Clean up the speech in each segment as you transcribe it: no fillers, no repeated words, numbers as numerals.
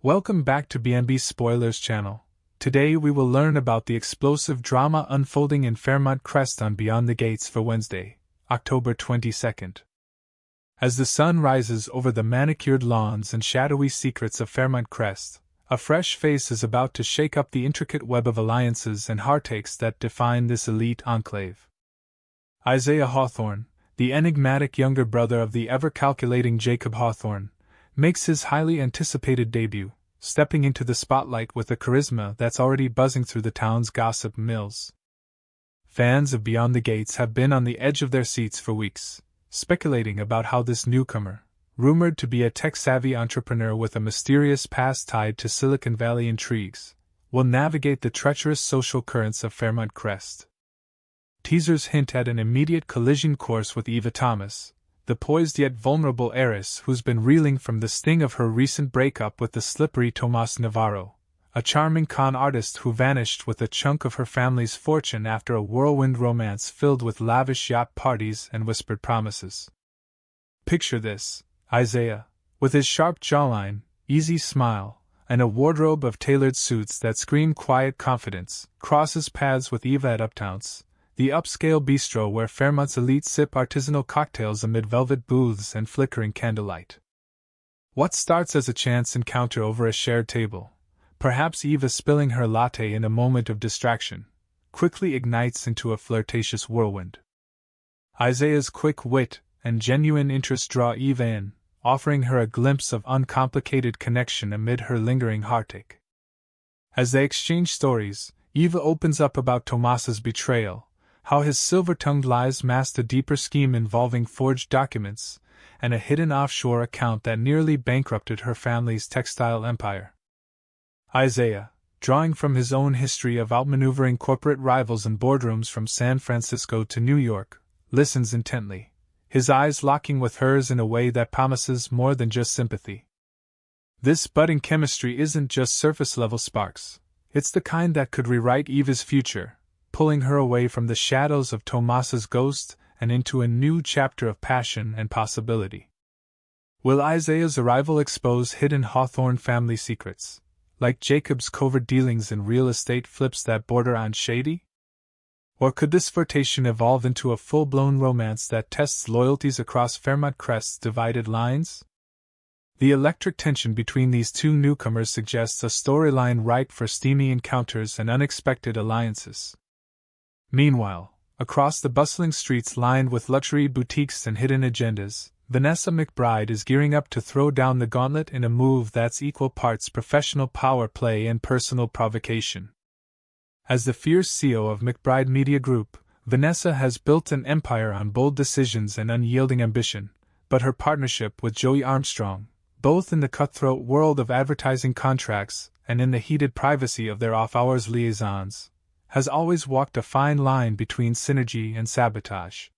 Welcome back to BNB Spoilers channel. Today we will learn about the explosive drama unfolding in Fairmont Crest on Beyond the Gates for Wednesday, October 22nd. As the sun rises over the manicured lawns and shadowy secrets of Fairmont Crest, a fresh face is about to shake up the intricate web of alliances and heartaches that define this elite enclave. Isaiah Hawthorne, the enigmatic younger brother of the ever-calculating Jacob Hawthorne, makes his highly anticipated debut, stepping into the spotlight with a charisma that's already buzzing through the town's gossip mills. Fans of Beyond the Gates have been on the edge of their seats for weeks, speculating about how this newcomer, rumored to be a tech-savvy entrepreneur with a mysterious past tied to Silicon Valley intrigues, will navigate the treacherous social currents of Fairmont Crest. Teasers hint at an immediate collision course with Eva Thomas, the poised yet vulnerable heiress who's been reeling from the sting of her recent breakup with the slippery Tomas Navarro, a charming con artist who vanished with a chunk of her family's fortune after a whirlwind romance filled with lavish yacht parties and whispered promises. Picture this: Isaiah, with his sharp jawline, easy smile, and a wardrobe of tailored suits that scream quiet confidence, crosses paths with Eva at Uptown's, the upscale bistro where Fairmont's elite sip artisanal cocktails amid velvet booths and flickering candlelight. What starts as a chance encounter over a shared table, perhaps Eva spilling her latte in a moment of distraction, quickly ignites into a flirtatious whirlwind. Isaiah's quick wit and genuine interest draw Eva in, offering her a glimpse of uncomplicated connection amid her lingering heartache. As they exchange stories, Eva opens up about Tomas's betrayal, how his silver-tongued lies masked a deeper scheme involving forged documents and a hidden offshore account that nearly bankrupted her family's textile empire. Isaiah, drawing from his own history of outmaneuvering corporate rivals in boardrooms from San Francisco to New York, listens intently, his eyes locking with hers in a way that promises more than just sympathy. This budding chemistry isn't just surface-level sparks, it's the kind that could rewrite Eva's future, pulling her away from the shadows of Tomas's ghost and into a new chapter of passion and possibility. Will Isaiah's arrival expose hidden Hawthorne family secrets, like Jacob's covert dealings in real estate flips that border on shady? Or could this flirtation evolve into a full-blown romance that tests loyalties across Fairmont Crest's divided lines? The electric tension between these two newcomers suggests a storyline ripe for steamy encounters and unexpected alliances. Meanwhile, across the bustling streets lined with luxury boutiques and hidden agendas, Vanessa McBride is gearing up to throw down the gauntlet in a move that's equal parts professional power play and personal provocation. As the fierce CEO of McBride Media Group, Vanessa has built an empire on bold decisions and unyielding ambition, but her partnership with Joey Armstrong, both in the cutthroat world of advertising contracts and in the heated privacy of their off-hours liaisons, has always walked a fine line between synergy and sabotage.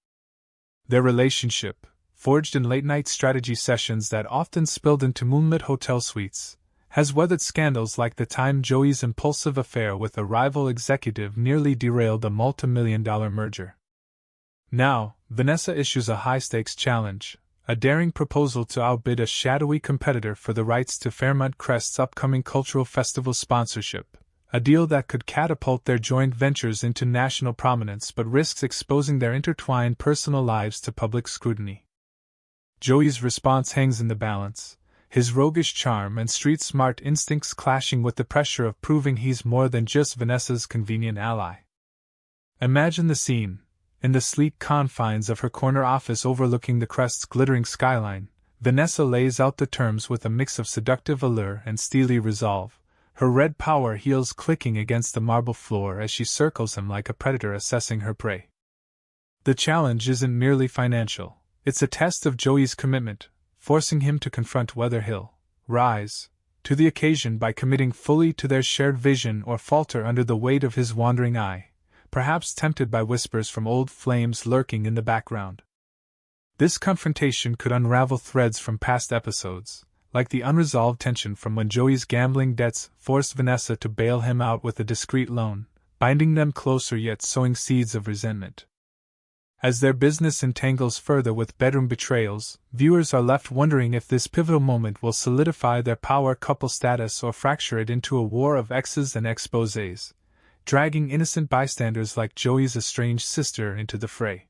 Their relationship, forged in late-night strategy sessions that often spilled into moonlit hotel suites, has weathered scandals like the time Joey's impulsive affair with a rival executive nearly derailed a multi-million-dollar merger. Now, Vanessa issues a high-stakes challenge, a daring proposal to outbid a shadowy competitor for the rights to Fairmont Crest's upcoming cultural festival sponsorship, a deal that could catapult their joint ventures into national prominence but risks exposing their intertwined personal lives to public scrutiny. Joey's response hangs in the balance, his roguish charm and street-smart instincts clashing with the pressure of proving he's more than just Vanessa's convenient ally. Imagine the scene. In the sleek confines of her corner office overlooking the Crest's glittering skyline, Vanessa lays out the terms with a mix of seductive allure and steely resolve, her red power heels clicking against the marble floor as she circles him like a predator assessing her prey. The challenge isn't merely financial, it's a test of Joey's commitment, forcing him to confront whether he'll rise to the occasion by committing fully to their shared vision or falter under the weight of his wandering eye, perhaps tempted by whispers from old flames lurking in the background. This confrontation could unravel threads from past episodes, like the unresolved tension from when Joey's gambling debts forced Vanessa to bail him out with a discreet loan, binding them closer yet sowing seeds of resentment. As their business entangles further with bedroom betrayals, viewers are left wondering if this pivotal moment will solidify their power couple status or fracture it into a war of exes and exposés, dragging innocent bystanders like Joey's estranged sister into the fray.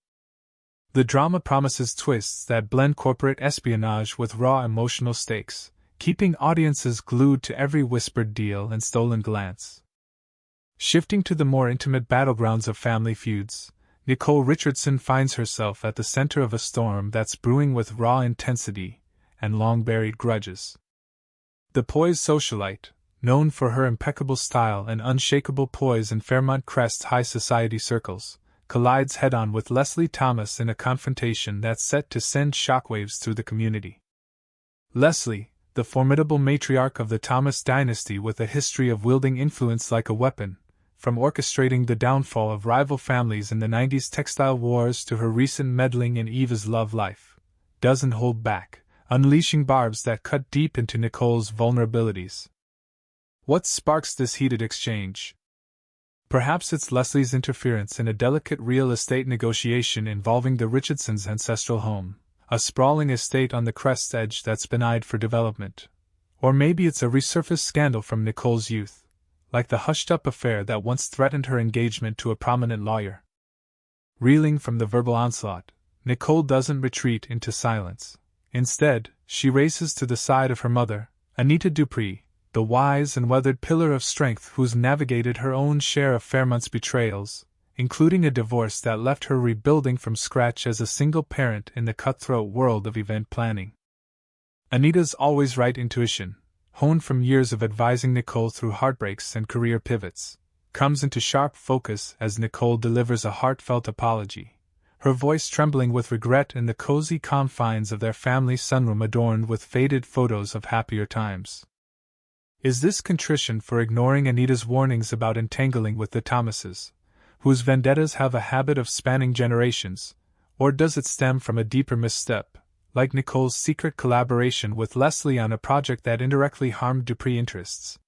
The drama promises twists that blend corporate espionage with raw emotional stakes, keeping audiences glued to every whispered deal and stolen glance. Shifting to the more intimate battlegrounds of family feuds, Nicole Richardson finds herself at the center of a storm that's brewing with raw intensity and long-buried grudges. The poised socialite, known for her impeccable style and unshakable poise in Fairmont Crest's high society circles, collides head-on with Leslie Thomas in a confrontation that's set to send shockwaves through the community. Leslie, the formidable matriarch of the Thomas dynasty with a history of wielding influence like a weapon, from orchestrating the downfall of rival families in the 90s textile wars to her recent meddling in Eva's love life, doesn't hold back, unleashing barbs that cut deep into Nicole's vulnerabilities. What sparks this heated exchange? Perhaps it's Leslie's interference in a delicate real estate negotiation involving the Richardsons' ancestral home, a sprawling estate on the Crest's edge that's been eyed for development. Or maybe it's a resurfaced scandal from Nicole's youth, like the hushed-up affair that once threatened her engagement to a prominent lawyer. Reeling from the verbal onslaught, Nicole doesn't retreat into silence. Instead, she races to the side of her mother, Anita Dupree, the wise and weathered pillar of strength who's navigated her own share of Fairmont's betrayals, including a divorce that left her rebuilding from scratch as a single parent in the cutthroat world of event planning. Anita's always right intuition, honed from years of advising Nicole through heartbreaks and career pivots, comes into sharp focus as Nicole delivers a heartfelt apology, her voice trembling with regret in the cozy confines of their family sunroom adorned with faded photos of happier times. Is this contrition for ignoring Anita's warnings about entangling with the Thomases, whose vendettas have a habit of spanning generations, or does it stem from a deeper misstep, like Nicole's secret collaboration with Leslie on a project that indirectly harmed Dupree interests?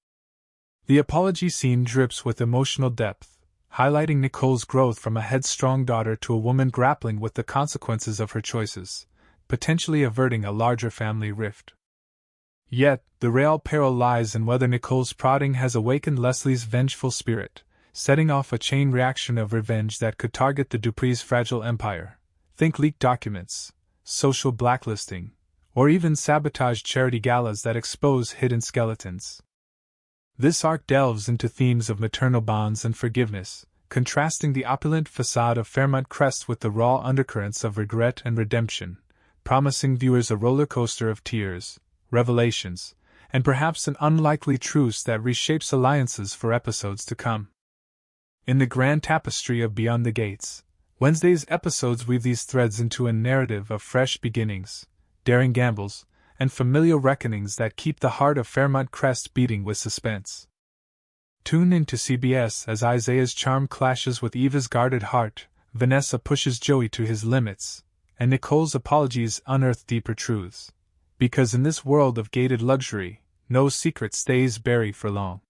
The apology scene drips with emotional depth, highlighting Nicole's growth from a headstrong daughter to a woman grappling with the consequences of her choices, potentially averting a larger family rift. Yet, the real peril lies in whether Nicole's prodding has awakened Leslie's vengeful spirit, setting off a chain reaction of revenge that could target the Dupree's fragile empire. Think leaked documents, social blacklisting, or even sabotaged charity galas that expose hidden skeletons. This arc delves into themes of maternal bonds and forgiveness, contrasting the opulent facade of Fairmont Crest with the raw undercurrents of regret and redemption, promising viewers a roller coaster of tears, revelations, and perhaps an unlikely truce that reshapes alliances for episodes to come. In the grand tapestry of Beyond the Gates, Wednesday's episodes weave these threads into a narrative of fresh beginnings, daring gambles, and familial reckonings that keep the heart of Fairmont Crest beating with suspense. Tune in to CBS as Isaiah's charm clashes with Eva's guarded heart, Vanessa pushes Joey to his limits, and Nicole's apologies unearth deeper truths. Because in this world of gated luxury, no secret stays buried for long.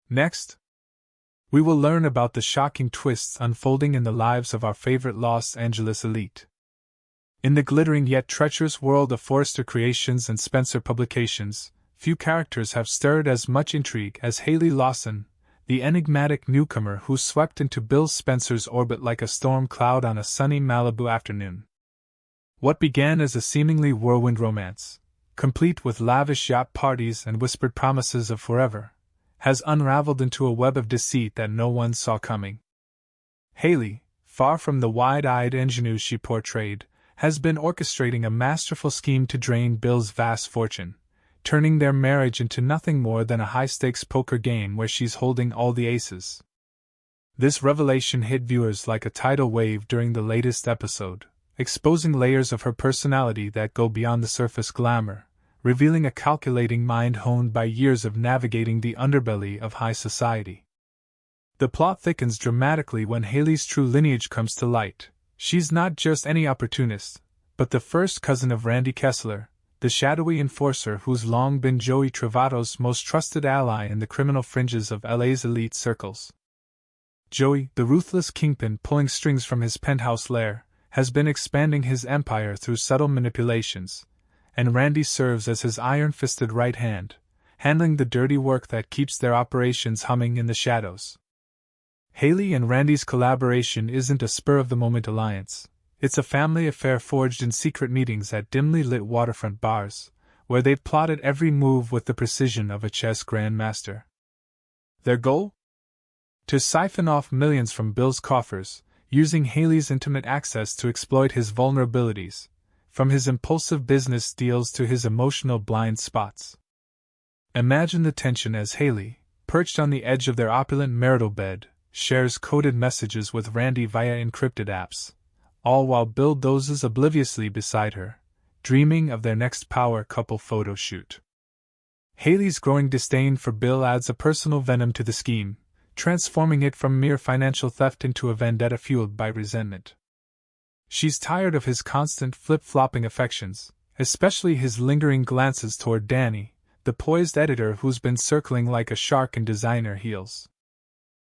Next, we will learn about the shocking twists unfolding in the lives of our favorite Los Angeles elite. In the glittering yet treacherous world of Forrester Creations and Spencer Publications, few characters have stirred as much intrigue as Haley Lawson, the enigmatic newcomer who swept into Bill Spencer's orbit like a storm cloud on a sunny Malibu afternoon. What began as a seemingly whirlwind romance, complete with lavish yacht parties and whispered promises of forever, has unraveled into a web of deceit that no one saw coming. Haley, far from the wide-eyed ingenue she portrayed, has been orchestrating a masterful scheme to drain Bill's vast fortune, turning their marriage into nothing more than a high-stakes poker game where she's holding all the aces. This revelation hit viewers like a tidal wave during the latest episode, exposing layers of her personality that go beyond the surface glamour, revealing a calculating mind honed by years of navigating the underbelly of high society. The plot thickens dramatically when Haley's true lineage comes to light. She's not just any opportunist, but the first cousin of Randy Kessler, the shadowy enforcer who's long been Joey Travato's most trusted ally in the criminal fringes of LA's elite circles. Joey, the ruthless kingpin pulling strings from his penthouse lair, has been expanding his empire through subtle manipulations, and Randy serves as his iron-fisted right hand, handling the dirty work that keeps their operations humming in the shadows. Haley and Randy's collaboration isn't a spur-of-the-moment alliance. It's a family affair forged in secret meetings at dimly lit waterfront bars, where they've plotted every move with the precision of a chess grandmaster. Their goal? To siphon off millions from Bill's coffers, using Haley's intimate access to exploit his vulnerabilities, from his impulsive business deals to his emotional blind spots. Imagine the tension as Haley, perched on the edge of their opulent marital bed, shares coded messages with Randy via encrypted apps, all while Bill dozes obliviously beside her, dreaming of their next power couple photo shoot. Haley's growing disdain for Bill adds a personal venom to the scheme, transforming it from mere financial theft into a vendetta fueled by resentment. She's tired of his constant flip-flopping affections, especially his lingering glances toward Danny, the poised editor who's been circling like a shark in designer heels.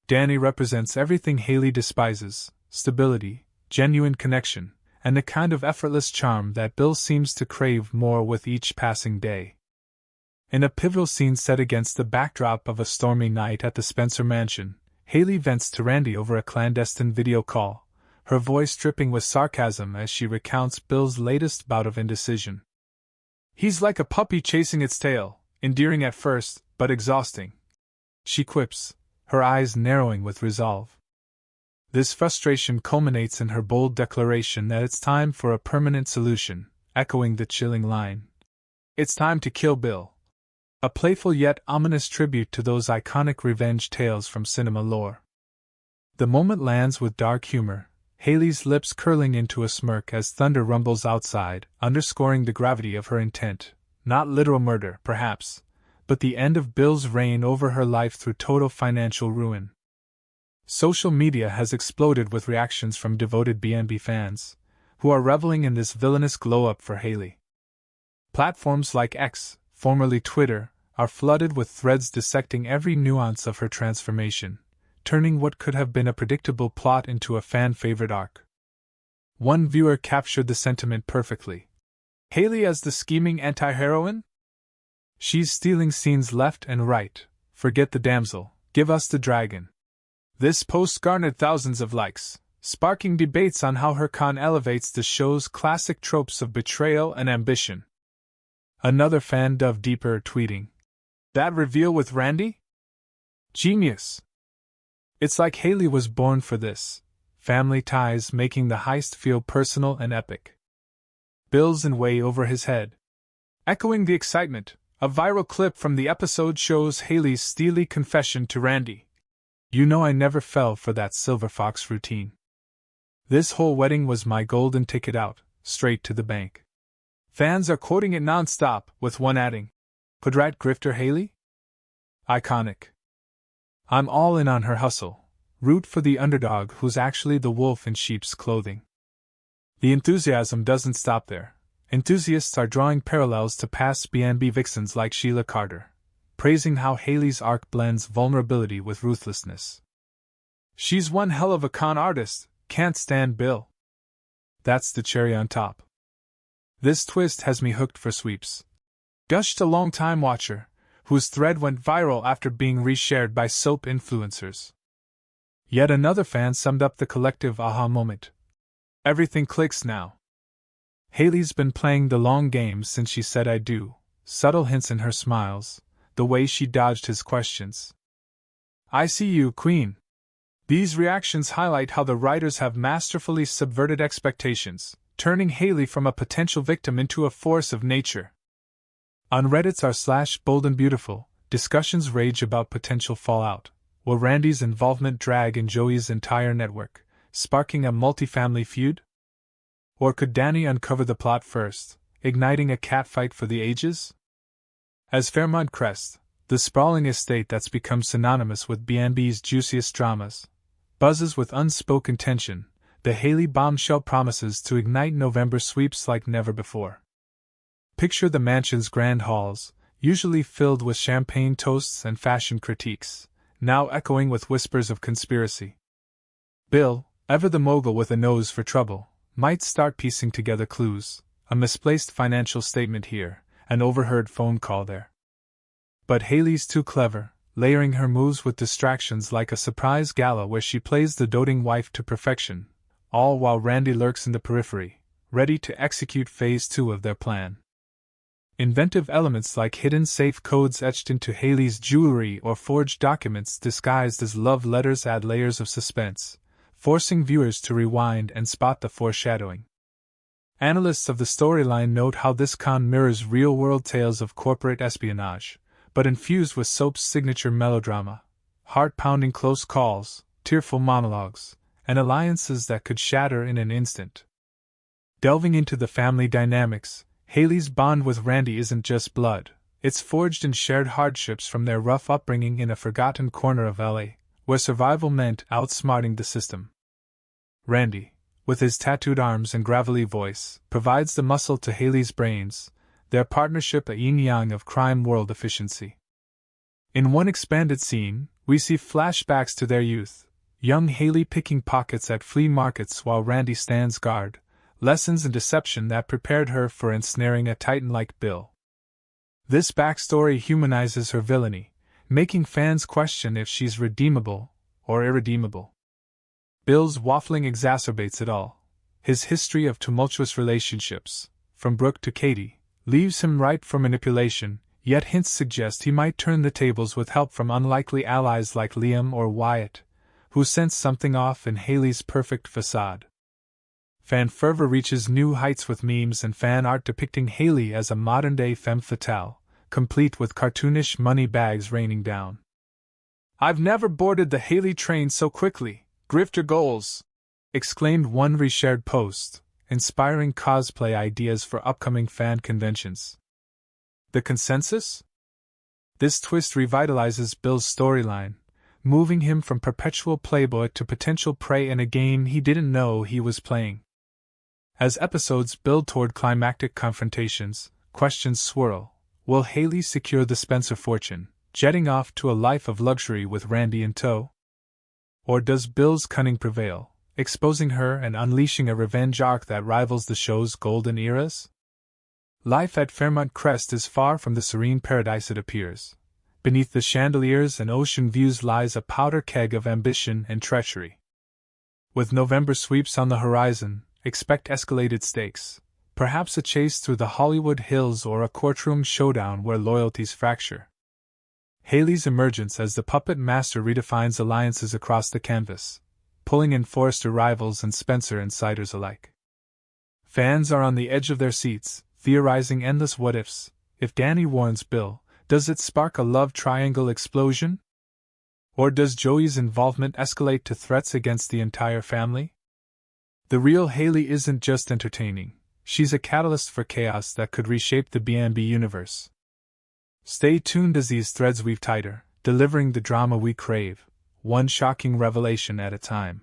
Danny represents everything Haley despises: stability, genuine connection, and the kind of effortless charm that Bill seems to crave more with each passing day. In a pivotal scene set against the backdrop of a stormy night at the Spencer mansion, Haley vents to Randy over a clandestine video call, her voice dripping with sarcasm as she recounts Bill's latest bout of indecision. "He's like a puppy chasing its tail, endearing at first, but exhausting," she quips, her eyes narrowing with resolve. This frustration culminates in her bold declaration that it's time for a permanent solution, echoing the chilling line, "It's time to kill Bill." A playful yet ominous tribute to those iconic revenge tales from cinema lore. The moment lands with dark humor, Haley's lips curling into a smirk as thunder rumbles outside, underscoring the gravity of her intent. Not literal murder, perhaps, but the end of Bill's reign over her life through total financial ruin. Social media has exploded with reactions from devoted BNB fans, who are reveling in this villainous glow-up for Haley. Platforms like X, formerly Twitter, are flooded with threads dissecting every nuance of her transformation, turning what could have been a predictable plot into a fan-favorite arc. One viewer captured the sentiment perfectly. "Haley as the scheming anti-heroine? She's stealing scenes left and right. Forget the damsel, give us the dragon." This post garnered thousands of likes, sparking debates on how her con elevates the show's classic tropes of betrayal and ambition. Another fan dove deeper, tweeting, "That reveal with Randy? Genius! It's like Haley was born for this. Family ties making the heist feel personal and epic. Bill's in way over his head." Echoing the excitement, a viral clip from the episode shows Haley's steely confession to Randy. "You know I never fell for that silver fox routine. This whole wedding was my golden ticket out, straight to the bank." Fans are quoting it non-stop, with one adding, "Quadrat grifter Haley? Iconic. I'm all in on her hustle. Root for the underdog who's actually the wolf in sheep's clothing." The enthusiasm doesn't stop there. Enthusiasts are drawing parallels to past BNB vixens like Sheila Carter, praising how Haley's arc blends vulnerability with ruthlessness. "She's one hell of a con artist, can't stand Bill." That's the cherry on top. "This twist has me hooked for sweeps," gushed a long-time watcher, whose thread went viral after being reshared by soap influencers. Yet another fan summed up the collective aha moment. "Everything clicks now." Haley's been playing the long game since she said "I do," subtle hints in her smiles, the way she dodged his questions. "I see you, Queen." These reactions highlight how the writers have masterfully subverted expectations, turning Haley from a potential victim into a force of nature. On Reddit's r/boldandbeautiful, discussions rage about potential fallout. Will Randy's involvement drag in Joey's entire network, sparking a multi-family feud? Or could Danny uncover the plot first, igniting a catfight for the ages? As Fairmont Crest, the sprawling estate that's become synonymous with BNB's juiciest dramas, buzzes with unspoken tension, the Haley bombshell promises to ignite November sweeps like never before. Picture the mansion's grand halls, usually filled with champagne toasts and fashion critiques, now echoing with whispers of conspiracy. Bill, ever the mogul with a nose for trouble, might start piecing together clues, a misplaced financial statement here, an overheard phone call there. But Haley's too clever, layering her moves with distractions like a surprise gala where she plays the doting wife to perfection, all while Randy lurks in the periphery, ready to execute phase 2 of their plan. Inventive elements like hidden safe codes etched into Haley's jewelry or forged documents disguised as love letters add layers of suspense, forcing viewers to rewind and spot the foreshadowing. Analysts of the storyline note how this con mirrors real-world tales of corporate espionage, but infused with soap's signature melodrama, heart-pounding close calls, tearful monologues, and alliances that could shatter in an instant. Delving into the family dynamics, Haley's bond with Randy isn't just blood, it's forged in shared hardships from their rough upbringing in a forgotten corner of LA, where survival meant outsmarting the system. Randy, with his tattooed arms and gravelly voice, provides the muscle to Haley's brains, their partnership a yin-yang of crime world efficiency. In one expanded scene, we see flashbacks to their youth, young Haley picking pockets at flea markets while Randy stands guard, lessons in deception that prepared her for ensnaring a titan like Bill. This backstory humanizes her villainy, making fans question if she's redeemable or irredeemable. Bill's waffling exacerbates it all. His history of tumultuous relationships, from Brooke to Katie, leaves him ripe for manipulation, yet hints suggest he might turn the tables with help from unlikely allies like Liam or Wyatt, who sense something off in Haley's perfect facade. Fan fervor reaches new heights with memes and fan art depicting Haley as a modern-day femme fatale, complete with cartoonish money bags raining down. "I've never boarded the Haley train so quickly, grifter goals!" exclaimed one reshared post, inspiring cosplay ideas for upcoming fan conventions. The consensus? This twist revitalizes Bill's storyline, moving him from perpetual playboy to potential prey in a game he didn't know he was playing. As episodes build toward climactic confrontations, questions swirl. Will Haley secure the Spencer fortune, jetting off to a life of luxury with Randy in tow? Or does Bill's cunning prevail, exposing her and unleashing a revenge arc that rivals the show's golden eras? Life at Fairmont Crest is far from the serene paradise it appears. Beneath the chandeliers and ocean views lies a powder keg of ambition and treachery. With November sweeps on the horizon, expect escalated stakes, perhaps a chase through the Hollywood Hills or a courtroom showdown where loyalties fracture. Haley's emergence as the puppet master redefines alliances across the canvas, pulling in Forrester rivals and Spencer insiders alike. Fans are on the edge of their seats, theorizing endless what-ifs. If Danny warns Bill, does it spark a love triangle explosion? Or does Joey's involvement escalate to threats against the entire family? The real Haley isn't just entertaining, she's a catalyst for chaos that could reshape the B&B universe. Stay tuned as these threads weave tighter, delivering the drama we crave, one shocking revelation at a time.